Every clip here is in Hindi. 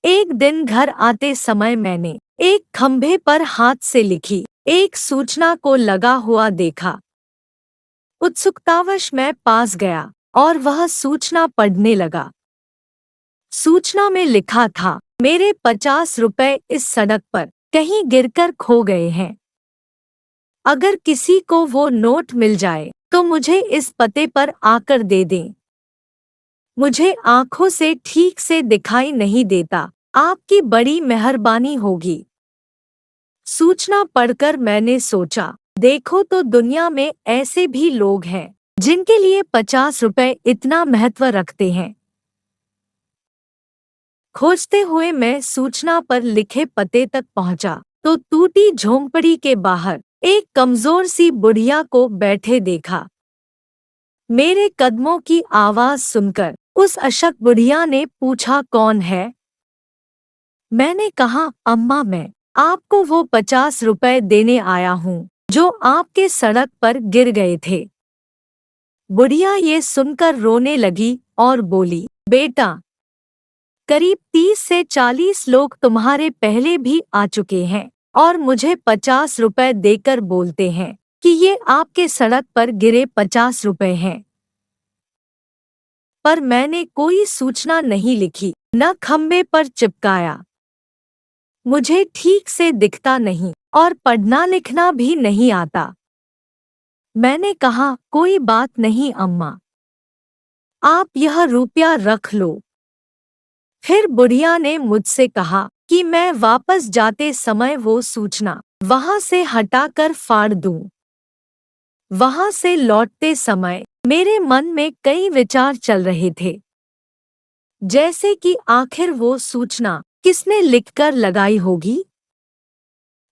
एक दिन घर आते समय मैंने एक खंभे पर हाथ से लिखी एक सूचना को लगा हुआ देखा। उत्सुकतावश मैं पास गया और वह सूचना पढ़ने लगा। सूचना में लिखा था, मेरे 50 रुपए इस सड़क पर कहीं गिरकर खो गए हैं। अगर किसी को वो नोट मिल जाए तो मुझे इस पते पर आकर दे दें। मुझे आंखों से ठीक से दिखाई नहीं देता, आपकी बड़ी मेहरबानी होगी। सूचना पढ़कर मैंने सोचा, देखो तो दुनिया में ऐसे भी लोग हैं जिनके लिए 50 रुपए इतना महत्व रखते हैं। खोजते हुए मैं सूचना पर लिखे पते तक पहुंचा तो टूटी झोंपड़ी के बाहर एक कमजोर सी बुढ़िया को बैठे देखा। मेरे कदमों की आवाज सुनकर उस अशक बुढ़िया ने पूछा, कौन है? मैंने कहा, अम्मा, मैं आपको वो 50 रुपए देने आया हूँ जो आपके सड़क पर गिर गए थे। बुढ़िया ये सुनकर रोने लगी और बोली, बेटा, करीब 30 से 40 लोग तुम्हारे पहले भी आ चुके हैं और मुझे 50 रुपए देकर बोलते हैं कि ये आपके सड़क पर गिरे 50 रुपए हैं। पर मैंने कोई सूचना नहीं लिखी, न खंबे पर चिपकाया। मुझे ठीक से दिखता नहीं और पढ़ना लिखना भी नहीं आता। मैंने कहा, कोई बात नहीं अम्मा, आप यह रुपया रख लो। फिर बुढ़िया ने मुझसे कहा कि मैं वापस जाते समय वो सूचना वहां से हटाकर फाड़ दूं। वहां से लौटते समय मेरे मन में कई विचार चल रहे थे, जैसे कि आखिर वो सूचना किसने लिखकर लगाई होगी।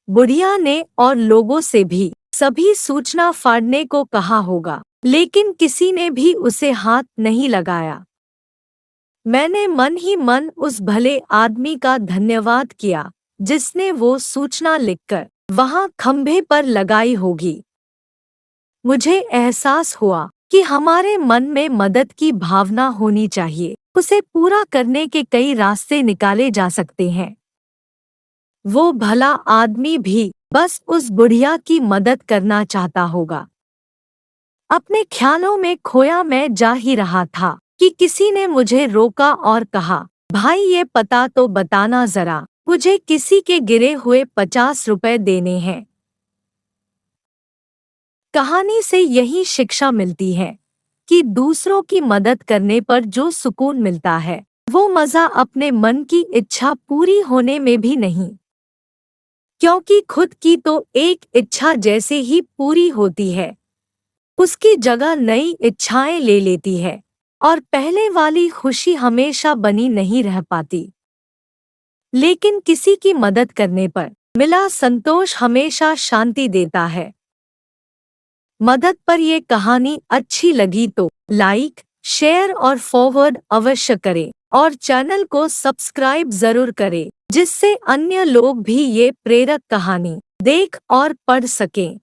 बुढ़िया ने और लोगों से भी सभी सूचना फाड़ने को कहा होगा, लेकिन किसी ने भी उसे हाथ नहीं लगाया। मैंने मन ही मन उस भले आदमी का धन्यवाद किया जिसने वो सूचना लिखकर वहां खंभे पर लगाई होगी। मुझे एहसास हुआ कि हमारे मन में मदद की भावना होनी चाहिए, उसे पूरा करने के कई रास्ते निकाले जा सकते हैं। वो भला आदमी भी बस उस बुढ़िया की मदद करना चाहता होगा। अपने ख्यालों में खोया मैं जा ही रहा था कि किसी ने मुझे रोका और कहा, भाई ये पता तो बताना जरा, मुझे किसी के गिरे हुए 50 रुपए देने हैं। कहानी से यही शिक्षा मिलती है कि दूसरों की मदद करने पर जो सुकून मिलता है वो मजा अपने मन की इच्छा पूरी होने में भी नहीं, क्योंकि खुद की तो एक इच्छा जैसे ही पूरी होती है उसकी जगह नई इच्छाएं ले लेती है और पहले वाली खुशी हमेशा बनी नहीं रह पाती। लेकिन किसी की मदद करने पर मिला संतोष हमेशा शांति देता है। मदद पर ये कहानी अच्छी लगी तो लाइक, शेयर और फॉरवर्ड अवश्य करें और चैनल को सब्सक्राइब जरूर करें, जिससे अन्य लोग भी ये प्रेरक कहानी देख और पढ़ सकें।